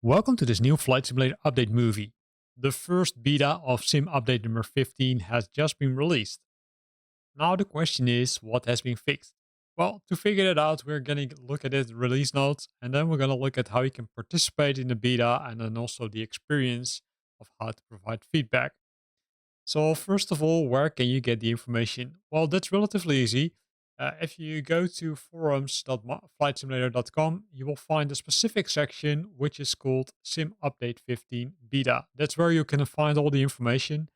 Welcome to this new Flight Simulator update movie. The first beta of Sim update number 15 has just been released. Now the question is, what has been fixed? Well, to figure that out, we're going to look at it release notes, and then we're going to look at how you can participate in the beta and then also the experience of how to provide feedback. So first of all, where can you get the information? Well, that's relatively easy. If you go to forums.flightsimulator.com, you will find a specific section which is called Sim Update 15 Beta. That's where you can find all the information.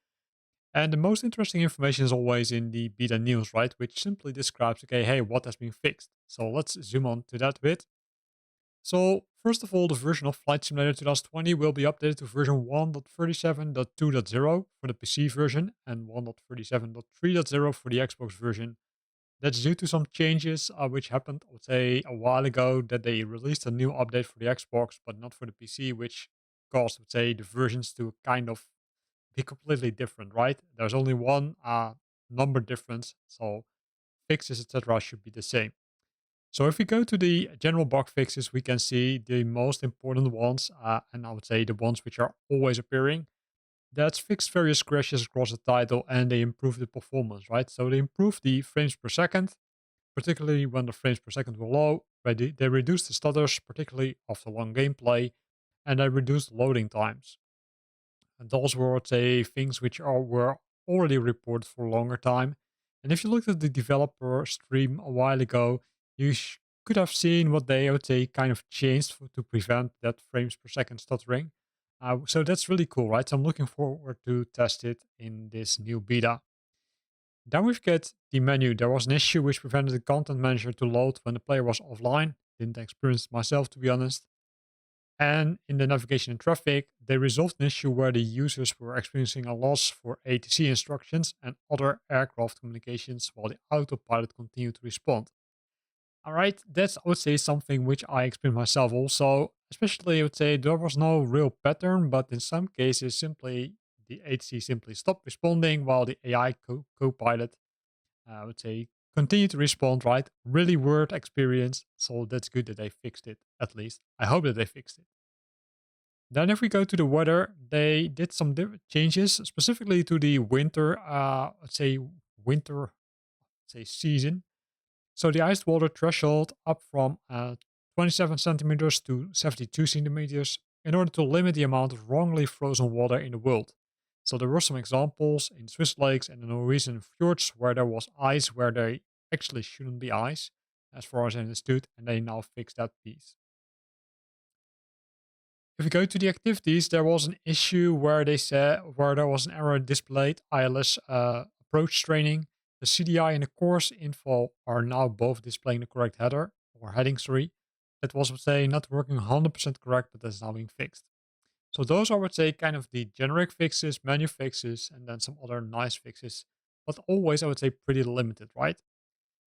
And the most interesting information is always in the beta news, right? Which simply describes, okay, hey, what has been fixed? So let's zoom on to that bit. So, first of all, the version of Flight Simulator 2020 will be updated to version 1.37.2.0 for the PC version and 1.37.3.0 for the Xbox version. That's due to some changes which happened, I would say, a while ago that they released a new update for the Xbox, but not for the PC, which caused, I would say, the versions to kind of be completely different, right? There's only one number difference, so fixes, etc., should be the same. So if we go to the general bug fixes, we can see the most important ones, and I would say the ones which are always appearing. That's fixed various crashes across the title and they improve the performance, right? So they improve the frames per second, particularly when the frames per second were low. They reduce the stutters, particularly after long gameplay, and they reduce loading times. And those were, let's say, things which were already reported for a longer time. And if you looked at the developer stream a while ago, you could have seen what they, I would say, kind of changed to prevent that frames per second stuttering. So that's really cool, right? So I'm looking forward to test it in this new beta. Then we've got the menu. There was an issue which prevented the content manager to load when the player was offline. Didn't experience it myself, to be honest. And in the navigation and traffic, they resolved an issue where the users were experiencing a loss for ATC instructions and other aircraft communications while the autopilot continued to respond. All right, that's, I would say, something which I experienced myself also. Especially, I would say there was no real pattern, but in some cases, simply the ATC simply stopped responding while the AI co-pilot, I would say, continued to respond, right? Really weird experience. So that's good that they fixed it, at least. I hope that they fixed it. Then if we go to the weather, they did some changes specifically to the winter, let's say winter, say season. So the ice water threshold up from 27 centimeters to 72 centimeters in order to limit the amount of wrongly frozen water in the world. So there were some examples in Swiss lakes and the Norwegian fjords where there was ice where there actually shouldn't be ice, as far as I understood, and they now fixed that piece. If we go to the activities, there was an issue where they said where there was an error displayed ILS approach training. The CDI and the course info are now both displaying the correct header or heading, sorry. That was, I would say, not working 100% correct, but that's now being fixed. So those are, I would say, kind of the generic fixes, menu fixes, and then some other nice fixes. But always, I would say, pretty limited, right?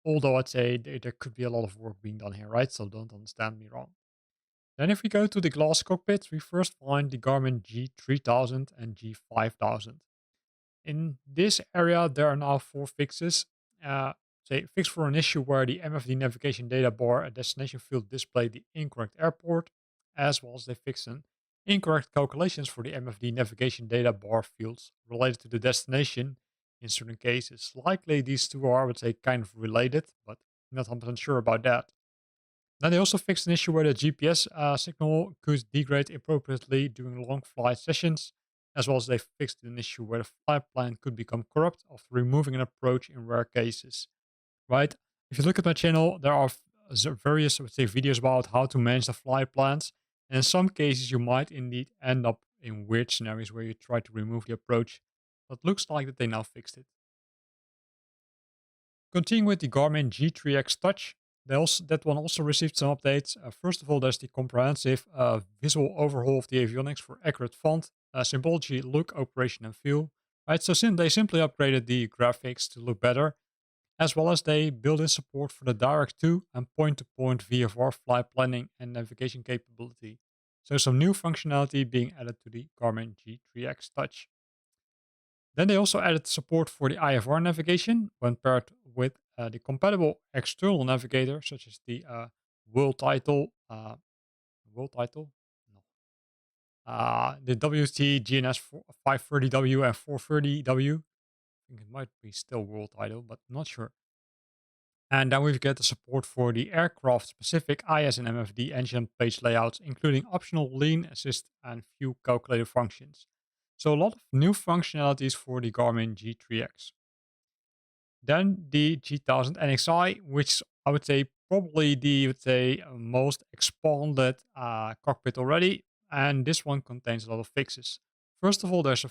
Although I'd say there could be a lot of work being done here, right? So don't understand me wrong. Then if we go to the glass cockpit, we first find the Garmin G3000 and G5000. In this area, there are now four fixes. Say fix for an issue where the MFD navigation data bar at destination field displayed the incorrect airport, as well as they fixed an incorrect calculations for the MFD navigation data bar fields related to the destination in certain cases. Likely these two are, I would say, kind of related, but not 100% sure about that. Then they also fixed an issue where the GPS signal could degrade appropriately during long flight sessions, as well as they fixed an issue where the flight plan could become corrupt after removing an approach in rare cases. Right? If you look at my channel, there are various, I would say, videos about how to manage the flight plans. And in some cases, you might indeed end up in weird scenarios where you try to remove the approach. But looks like that they now fixed it. Continuing with the Garmin G3X Touch, that one also received some updates. First of all, there's the comprehensive visual overhaul of the avionics for accurate font, symbology, look, operation, and feel. Right, so they simply upgraded the graphics to look better, as well as they built in support for the Direct 2 and point-to-point VFR flight planning and navigation capability. So some new functionality being added to the Garmin G3X Touch. Then they also added support for the IFR navigation when paired with the compatible external navigator, such as the world title, world title, no, the WT GNS 530W and 430W. I think it might be still world title, but not sure. And then we get the support for the aircraft-specific IS and MFD engine page layouts, including optional lean assist and view calculator functions. So a lot of new functionalities for the Garmin G3X. Then the G1000 NXI, which I would say probably the most expanded cockpit already, and this one contains a lot of fixes. First of all, there's a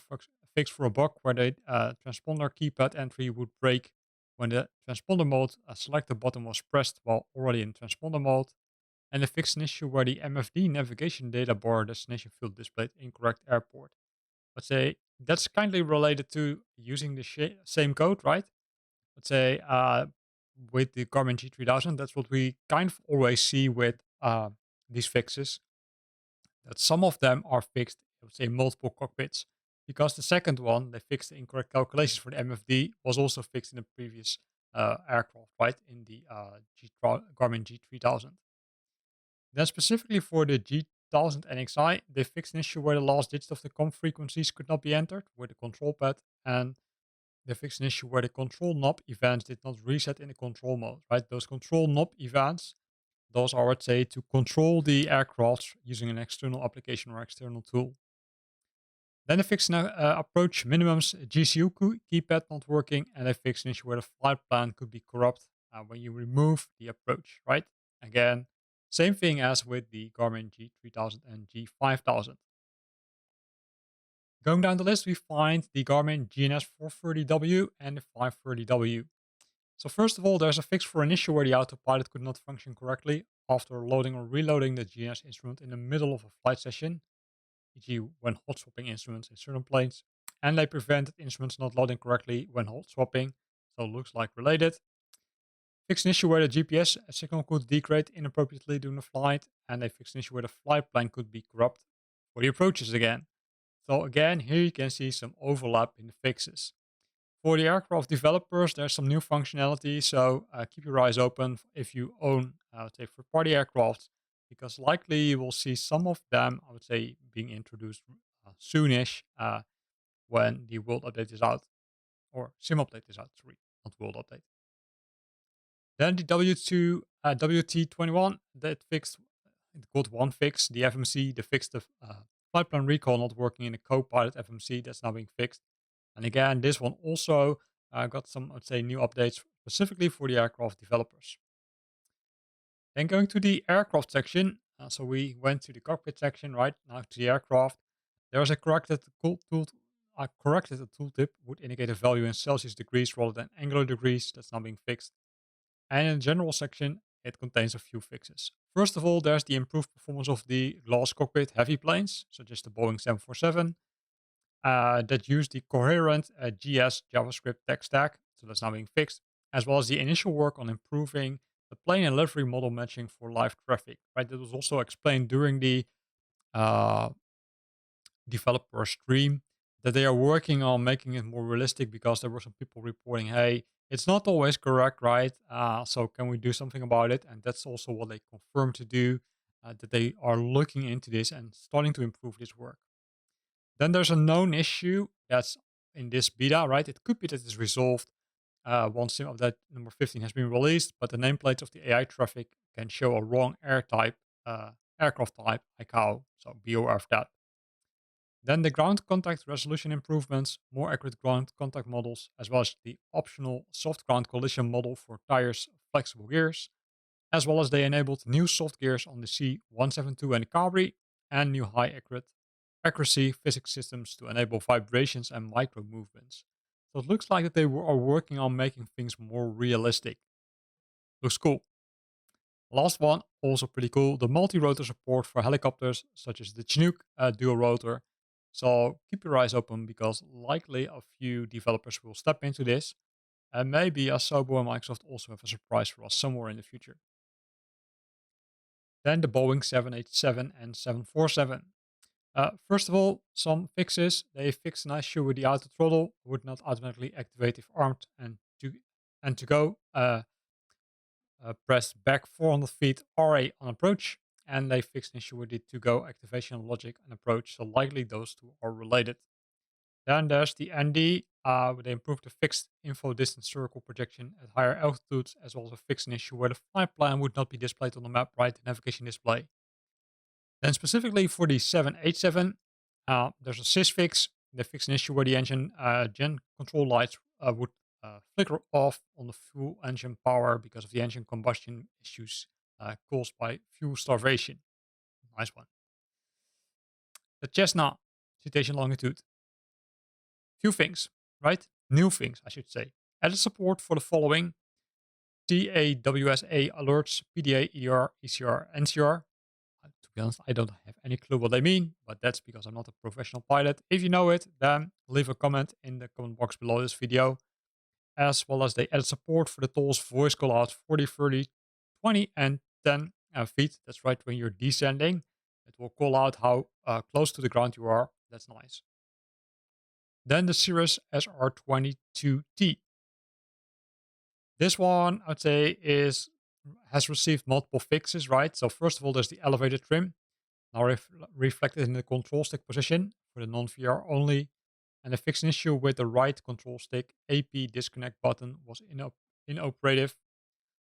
fix for a bug where the transponder keypad entry would break when the transponder mode selected button was pressed while already in transponder mode, and they fixed an issue where the MFD navigation data bar destination field displayed incorrect airport. Let's say that's kindly related to using the same code, right? Let's say with the Garmin G3000, that's what we kind of always see with these fixes. That some of them are fixed, I would say multiple cockpits, because the second one they fixed the incorrect calculations for the MFD was also fixed in the previous aircraft, right? In the Garmin G3000. Then specifically for the G1000 NXI, they fixed an issue where the last digit of the COM frequencies could not be entered with the control pad, and they fixed an issue where the control knob events did not reset in the control mode, right? Those control knob events, those are, let's say, to control the aircraft using an external application or external tool. Then they fixed an approach minimums GCU keypad not working, and they fixed an issue where the flight plan could be corrupt when you remove the approach, right? Again, same thing as with the Garmin G3000 and G5000. Going down the list, we find the Garmin GNS 430W and the 530W. So first of all, there's a fix for an issue where the autopilot could not function correctly after loading or reloading the GNS instrument in the middle of a flight session, e.g. when hot swapping instruments in certain planes, and they prevented instruments not loading correctly when hot swapping, so it looks like related. Fixed an issue where the GPS signal could degrade inappropriately during the flight, and they fixed an issue where the flight plan could be corrupt for the approaches again. So again, here you can see some overlap in the fixes. For the aircraft developers, there's some new functionality, so keep your eyes open if you own, say, third-party aircraft, because likely you will see some of them, I would say, being introduced soonish when the world update is out, or sim update is out, sorry, not world update. Then the WT21, that fixed, it called one fix, the FMC, they fixed the flight plan recall not working in the co-pilot FMC, that's now being fixed. And again, this one also got some, let's say, new updates specifically for the aircraft developers. Then going to the aircraft section, so we went to the cockpit section, right now to the aircraft. There's a corrected a tooltip would indicate a value in Celsius degrees rather than angular degrees. That's now being fixed. And in the general section, it contains a few fixes. First of all, there's the improved performance of the glass cockpit heavy planes, such as the Boeing 747, that use the coherent GS JavaScript tech stack. So that's now being fixed, as well as the initial work on improving the plane and livery model matching for live traffic. Right, that was also explained during the uh, developer stream that they are working on making it more realistic because there were some people reporting, hey, it's not always correct, right? So can we do something about it? And that's also what they confirmed to do, that they are looking into this and starting to improve this work. Then there's a known issue that's in this beta, right? It could be that it's resolved once sim update number 15 has been released, but the nameplates of the AI traffic can show a wrong aircraft type, ICAO. So be aware of that. Then the ground contact resolution improvements, more accurate ground contact models, as well as the optional soft ground collision model for tires flexible gears, as well as they enabled new soft gears on the C172 and the Cabri, and new high accuracy physics systems to enable vibrations and micro movements. So it looks like that they are working on making things more realistic. Looks cool. Last one, also pretty cool, the multi-rotor support for helicopters such as the Chinook dual rotor. So keep your eyes open because likely a few developers will step into this, and maybe Asobo and Microsoft also have a surprise for us somewhere in the future. Then the Boeing 787 and 747. First of all, some fixes. They fixed an issue with the auto throttle would not automatically activate if armed and to go. Press back 400 feet RA on approach, and they fixed an issue with the to go activation logic and approach. So likely those two are related. Then there's the ND. Where they improved the fixed info distance circle projection at higher altitudes, as well as a fixed an issue where the flight plan would not be displayed on the map, right? The navigation display. Then specifically for the 787, there's a sys fix. They fixed an issue where the engine gen control lights would flicker off on the fuel engine power because of the engine combustion issues caused by fuel starvation. Nice one. The Cessna citation longitude. Few things, right? New things, I should say. Added support for the following: TAWSA alerts, PDA, ER, ECR, NCR. To be honest, I don't have any clue what they mean, but that's because I'm not a professional pilot. If you know it, then leave a comment in the comment box below this video, as well as they added support for the tools voice call out 40, 30, 20, and 10 feet. That's right, when you're descending, it will call out how close to the ground you are. That's nice. Then the Cirrus SR22T. This one, I'd say, has received multiple fixes, right? So first of all, there's the elevated trim, now reflected in the control stick position for the non-VR only. And they fixed an issue with the right control stick AP disconnect button was inoperative.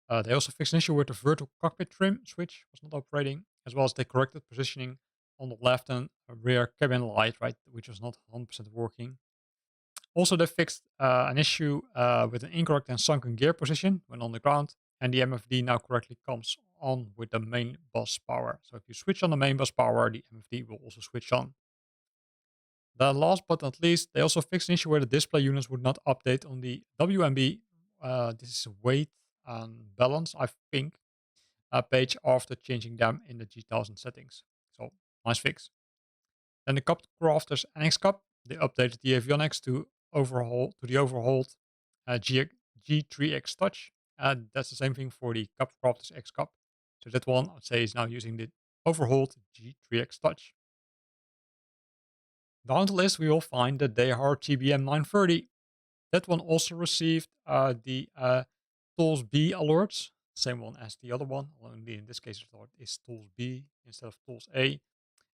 They also fixed an issue with the vertical cockpit trim switch was not operating, as well as they corrected positioning on the left and rear cabin light, right, which was not 100% working. Also, they fixed an issue with an incorrect and sunken gear position when on the ground, and the MFD now correctly comes on with the main bus power. So if you switch on the main bus power, the MFD will also switch on. Then last but not least, they also fixed an issue where the display units would not update on the WMB. This is weight and balance, I think, page after changing them in the G1000 settings. So nice fix. Then the Cup Crafters NX Cup, they updated the avionics to the overhauled G3X Touch. That's the same thing for the Cup Crafters X Cup. So that one, I'd say, is now using the overhauled G3X Touch. Down the list, we will find the Dayhard TBM 930. That one also received the Tools B alerts, same one as the other one. Only in this case, it is Tools B instead of Tools A.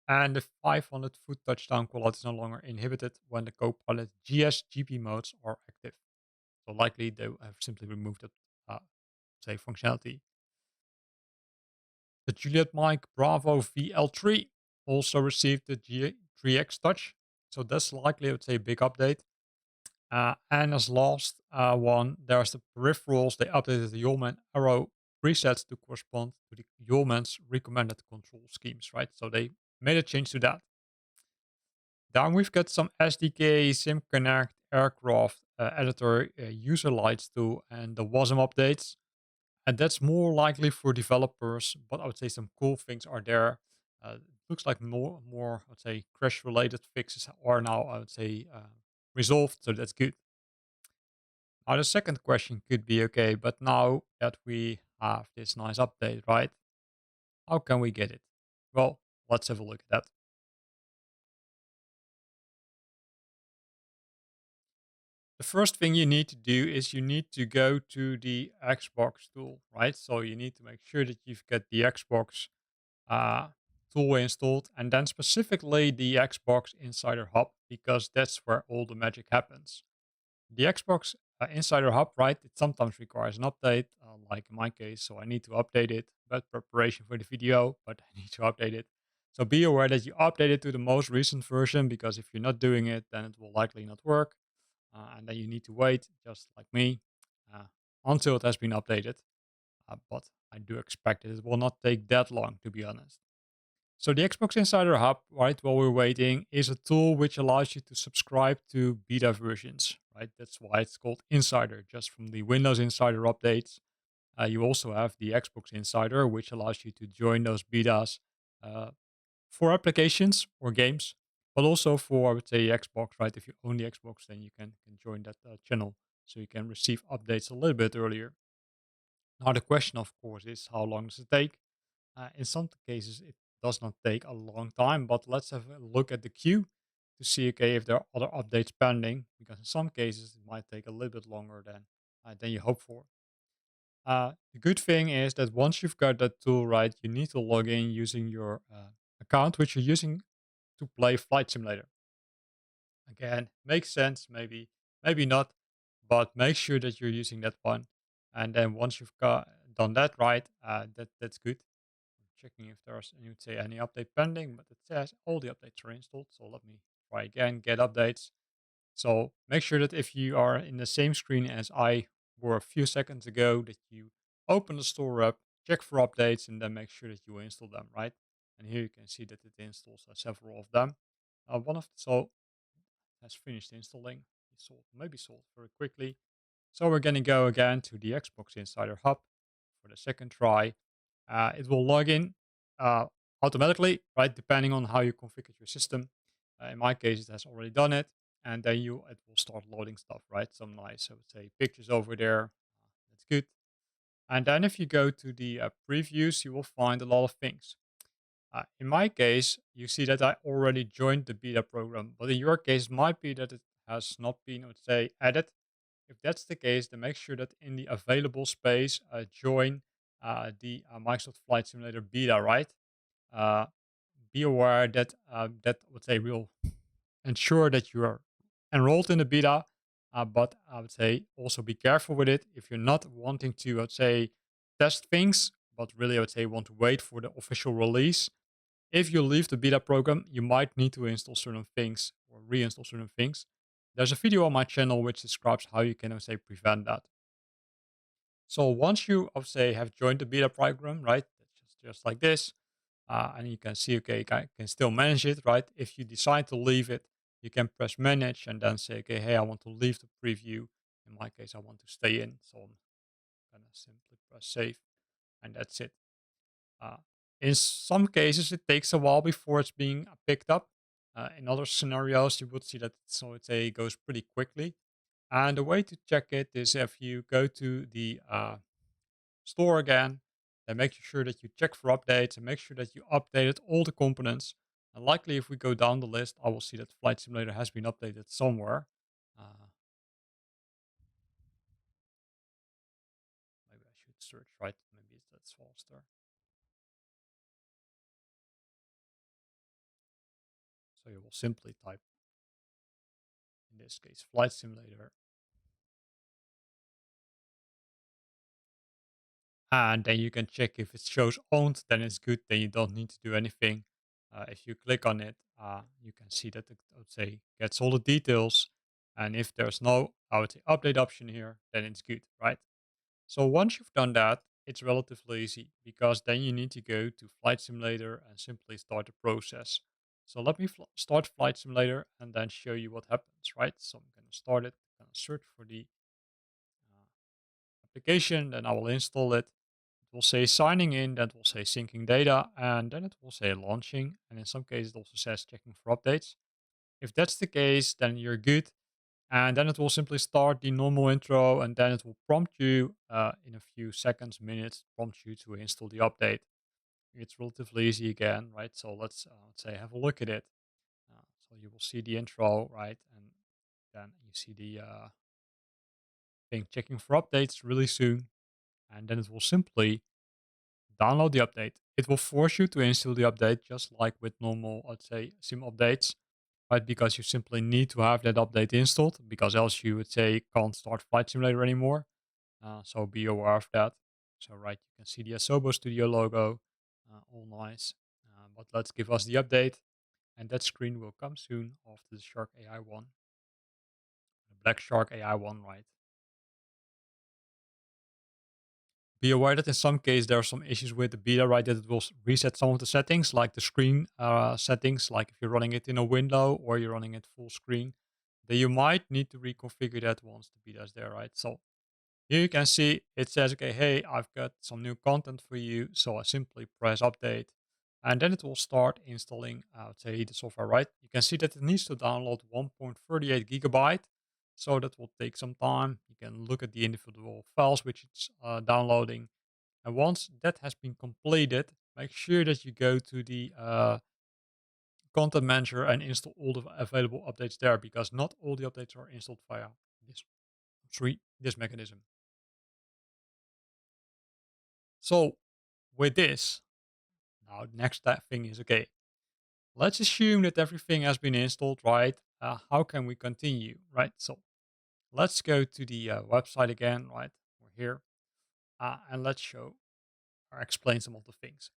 And the 500-foot touchdown callout is no longer inhibited when the Copilot GS GP modes are active. So likely they have simply removed that, say, functionality. The Juliet Mike Bravo VL3 also received the G3X Touch. So that's likely, I would say, a big update. And as last one, there's the peripherals. They updated the Yolman arrow presets to correspond to the Yolman's recommended control schemes, right? So they made a change to that. Then we've got some SDK, SimConnect, Aircraft, Editor, User Lights tool, and the WASM updates. And that's more likely for developers, but I would say some cool things are there. It looks like more, I would say, crash-related fixes are now, I would say, resolved, so that's good. Now the second question could be, okay, but now that we have this nice update, right? How can we get it? Well, let's have a look at that. The first thing you need to do is you need to go to the Xbox tool, right? So you need to make sure that you've got the Xbox uh, tool installed, and then specifically the Xbox Insider Hub, because that's where all the magic happens. The Xbox Insider Hub, right? It sometimes requires an update, like in my case, so I need to update it. But preparation for the video, but I need to update it. So be aware that you update it to the most recent version, because if you're not doing it, then it will likely not work. And then you need to wait, just like me, uh, until it has been updated. But I do expect that it will not take that long, to be honest. So the Xbox Insider Hub, right, while we're waiting, is a tool which allows you to subscribe to beta versions, right? That's why it's called Insider, just from the Windows Insider updates. You also have the Xbox Insider, which allows you to join those betas uh, for applications or games, but also for, I would say, Xbox, right? If you own the Xbox, then you can join that channel, so you can receive updates a little bit earlier. Now, the question, of course, is how long does it take? In some cases, it does not take a long time, but let's have a look at the queue to see, okay, if there are other updates pending, because in some cases it might take a little bit longer than you hope for. The good thing is that once you've got that tool right, you need to log in using your account, which you're using to play Flight Simulator. Again, makes sense, maybe not, but make sure that you're using that one. And then once you've got done that right, that's good. I'm checking if there's, you would say, any update pending, but it says all the updates are installed. So let me try again, get updates. So make sure that if you are in the same screen as I were a few seconds ago, that you open the store up, check for updates, and then make sure that you install them, right? And here you can see that it installs several of them. One of so has finished installing. It maybe sold very quickly. So we're going to go again to the Xbox Insider Hub for the second try. It will log in uh, automatically, right, depending on how you configure your system. In my case, it has already done it, and then it will start loading stuff, right? Some nice, I would say, pictures over there. That's good. And then if you go to the previews, you will find a lot of things. In my case, you see that I already joined the beta program, but in your case, it might be that it has not been, let's say, added. If that's the case, then make sure that in the available space, join the Microsoft Flight Simulator beta, right? Uh, be aware that that would say will ensure that you are enrolled in the beta, but I would say also be careful with it if you're not wanting to, I would say, test things, but really I would say want to wait for the official release. If you leave the beta program, you might need to install certain things or reinstall certain things. There's a video on my channel which describes how you can, say, prevent that. So once you, say, have joined the beta program, right, just like this, and you can see, okay, you can still manage it, right? If you decide to leave it, you can press manage and then say, okay, hey, I want to leave the preview. In my case, I want to stay in. So I'm going to simply press save, and that's it. Uh, in some cases, it takes a while before it's being picked up. In other scenarios, you would see that it goes pretty quickly. And the way to check it is if you go to the store again, then make sure that you check for updates and make sure that you updated all the components. And likely, if we go down the list, I will see that Flight Simulator has been updated somewhere. Uh, maybe I should search, right? Maybe that's faster. So you will simply type, in this case, Flight Simulator. And then you can check if it shows owned, then it's good. Then you don't need to do anything. If you click on it, you can see that it, I would say, gets all the details. And if there's no, I would say, update option here, then it's good, right? So once you've done that, it's relatively easy because then you need to go to Flight Simulator and simply start the process. So let me start Flight Simulator and then show you what happens, right? So I'm going to start it, going to search for the uh, application, then I will install it. It will say signing in, then it will say syncing data, and then it will say launching. And in some cases, it also says checking for updates. If that's the case, then you're good. And then it will simply start the normal intro, and then it will prompt you in a few seconds, minutes, prompt you to install the update. It's relatively easy again, right? So let's say have a look at it. So you will see the intro, right? And then you see the thing checking for updates really soon. And then it will simply download the update. It will force you to install the update just like with normal, let's say, sim updates, right? Because you simply need to have that update installed because else you would say can't start Flight Simulator anymore. So be aware of that. So, right, you can see the Asobo Studio logo, all nice. But let's give us the update, and that screen will come soon after the Shark AI one, the Black Shark AI one, right? Be aware that in some cases there are some issues with the beta, right? That it will reset some of the settings, like the screen settings, like if you're running it in a window or you're running it full screen, then you might need to reconfigure that once the beta is there, right? So here you can see it says, okay, hey, I've got some new content for you. So I simply press update and then it will start installing, I would say, the software, right? You can see that it needs to download 1.38 gigabyte. So that will take some time. You can look at the individual files which it's downloading. And once that has been completed, make sure that you go to the content manager and install all the available updates there, because not all the updates are installed via this this mechanism. So with this, now next thing is, okay, let's assume that everything has been installed, right? How can we continue, right? So let's go to the website again, right? We're here, and let's show or explain some of the things.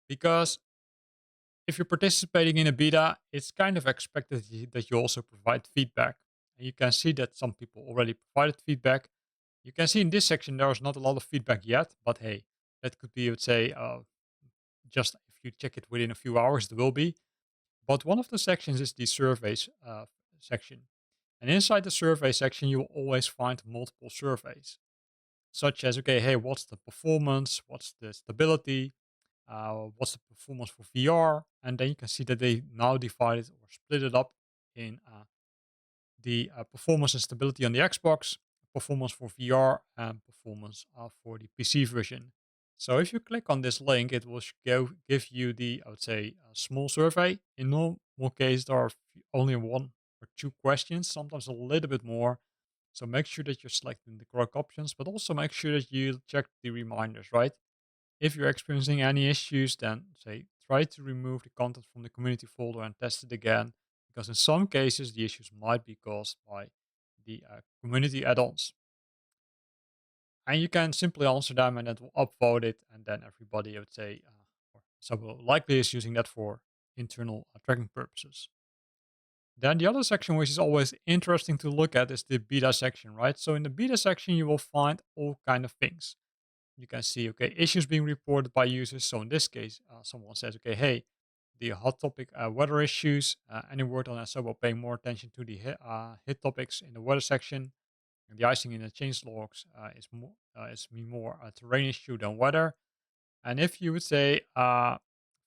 Because if you're participating in a beta, it's kind of expected that you also provide feedback. And you can see that some people already provided feedback. You can see in this section there is not a lot of feedback yet, but hey, that could be, I would say, just if you check it within a few hours, it will be. But one of the sections is the surveys section. And inside the survey section, you will always find multiple surveys, such as, okay, hey, what's the performance? What's the stability? What's the performance for VR? And then you can see that they now divided or split it up in the performance and stability on the Xbox, performance for VR, and performance for the PC version. So if you click on this link, it will give you the, I would say, small survey. In normal case, there are only one or two questions, sometimes a little bit more. So make sure that you're selecting the correct options, but also make sure that you check the reminders, right? If you're experiencing any issues, then say try to remove the content from the community folder and test it again, because in some cases the issues might be caused by the community add-ons. And you can simply answer them and it will upvote it, and then everybody, I would say, or so will likely is using that for internal tracking purposes. Then the other section, which is always interesting to look at, is the beta section, right? So in the beta section, you will find all kind of things. You can see, okay, issues being reported by users. So in this case, someone says, okay, hey, the hot topic weather issues. Any word on Asobo paying more attention to the hit topics in the weather section. And the icing in the change logs is me more a terrain issue than weather. And if you would say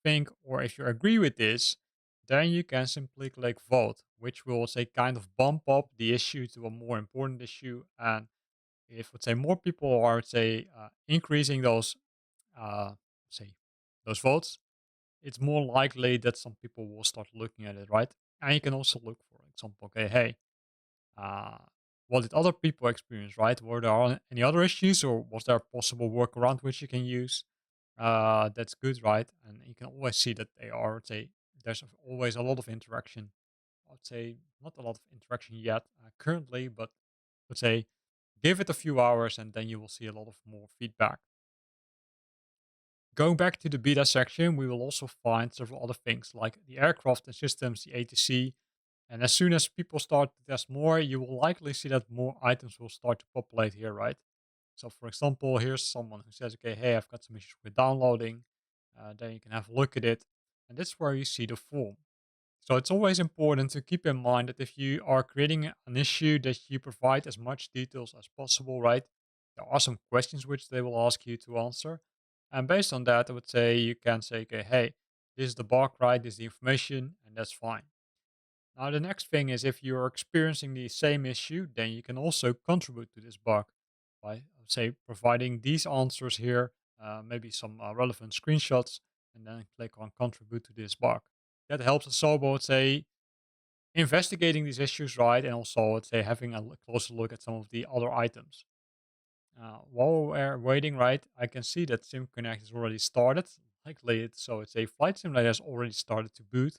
think, or if you agree with this, then you can simply click vote, which will say kind of bump up the issue to a more important issue. And if let's say more people are, let's say, increasing those say those votes, it's more likely that some people will start looking at it, right? And you can also look, for example, okay, hey, uh, what did other people experience, right? Were there any other issues, or was there a possible workaround which you can use? That's good, right? And you can always see that they are, say, there's always a lot of interaction. I'd say not a lot of interaction yet currently, but let's say give it a few hours and then you will see a lot of more feedback. Going back to the beta section, we will also find several other things like the aircraft and systems, the ATC. And as soon as people start to test more, you will likely see that more items will start to populate here, right? So, for example, here's someone who says, okay, hey, I've got some issues with downloading. Then you can have a look at it. And that's where you see the form. So it's always important to keep in mind that if you are creating an issue, that you provide as much details as possible, right? There are some questions which they will ask you to answer. And based on that, I would say you can say, okay, hey, this is the bug, right? This is the information, and that's fine. Now, the next thing is if you're experiencing the same issue, then you can also contribute to this bug by, say, providing these answers here, maybe some relevant screenshots, and then click on contribute to this bug. That helps Asobo, say, investigating these issues, right? And also, let's say, having a closer look at some of the other items. While we're waiting, right, I can see that SimConnect has already started. Likely, it's a flight simulator has already started to boot.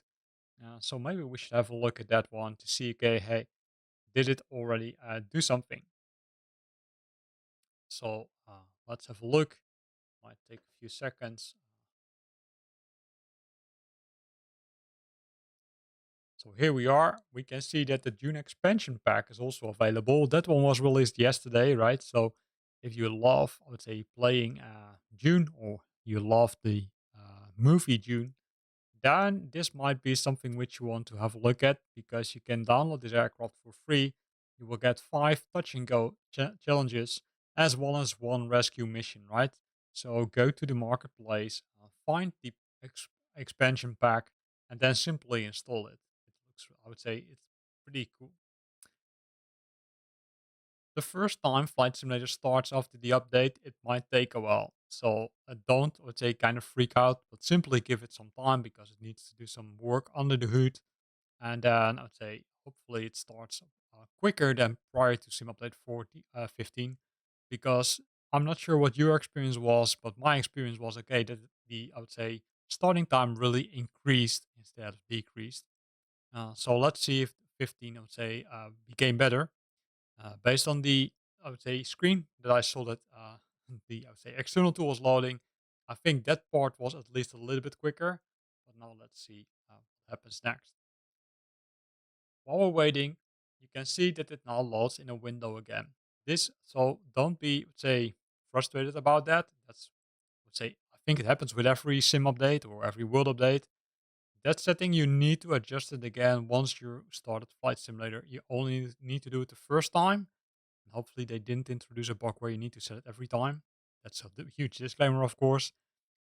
So maybe we should have a look at that one to see, okay, hey, did it already do something? So let's have a look. Might take a few seconds. So here we are. We can see that the June expansion pack is also available. That one was released yesterday, right? So if you love, I would say, playing June, or you love the movie June, then this might be something which you want to have a look at, because you can download this aircraft for free. You will get 5 touch and go challenges as well as one rescue mission, right? So go to the marketplace, find the expansion pack, and then simply install it. It looks, I would say, it's pretty cool. The first time Flight Simulator starts after the update, it might take a while. So don't, I would say, kind of freak out, but simply give it some time because it needs to do some work under the hood. And then I would say hopefully it starts quicker than prior to sim update 15, because I'm not sure what your experience was, but my experience was okay that the, I would say, starting time really increased instead of decreased. So let's see if 15, I would say, became better. Based on the, I would say, screen that I saw that the, I would say, external tool was loading, I think that part was at least a little bit quicker. But now let's see what happens next. While we're waiting, you can see that it now loads in a window again. So don't be, say, frustrated about that. That's, let's say, I think it happens with every sim update or every world update. That setting, you need to adjust it again once you started Flight Simulator. You only need to do it the first time. And hopefully they didn't introduce a bug where you need to set it every time. That's a huge disclaimer, of course.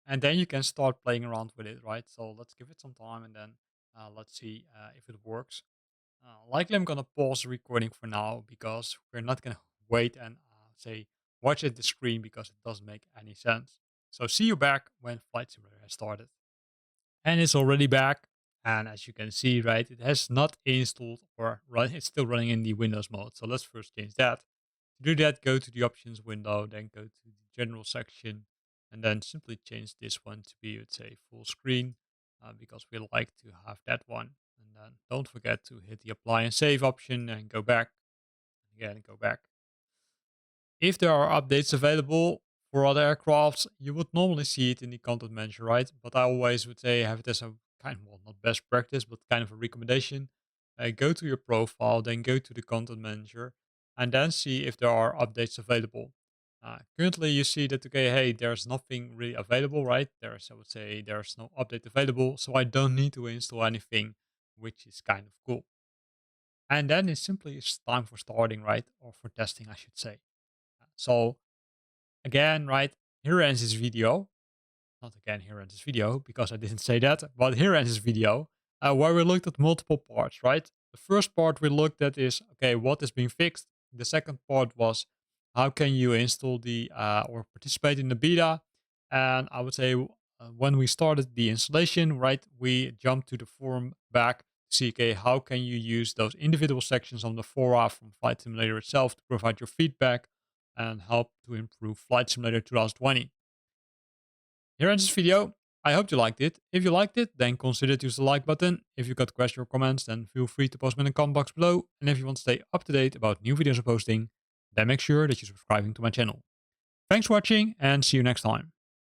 And then you can start playing around with it, right? So let's give it some time and then let's see if it works. Likely, I'm gonna pause the recording for now because we're not gonna wait and say watch at the screen because it doesn't make any sense. So see you back when Flight Simulator has started, and it's already back. And as you can see, right, it has not installed or run. It's still running in the Windows mode. So let's first change that. To do that, go to the options window, then go to the general section, and then simply change this one to be, let's say, full screen, because we like to have that one. And then don't forget to hit the apply and save option and go back. Again, go back. If there are updates available for other aircrafts, you would normally see it in the content manager, right? But I always would say have it as a kind of, well, not best practice, but kind of a recommendation. Go to your profile, then go to the content manager, and then see if there are updates available. Currently, you see that, okay, hey, there's nothing really available, right? There's, I would say, there's no update available, so I don't need to install anything, which is kind of cool. And then it simply is time for starting, right? Or for testing, I should say. So again, right, here ends this video. Not again, here ends this video because I didn't say that, but here ends this video where we looked at multiple parts, right? The first part we looked at is, okay, what is being fixed? The second part was how can you install the or participate in the beta? And I would say when we started the installation, right, we jumped to the forum back to see, okay, how can you use those individual sections on the fora from Flight Simulator itself to provide your feedback and help to improve Flight Simulator 2020. Here ends this video. I hope you liked it. If you liked it, then consider to use the like button. If you got questions or comments, then feel free to post them in the comment box below. And if you want to stay up to date about new videos I'm posting, then make sure that you're subscribing to my channel. Thanks for watching and see you next time.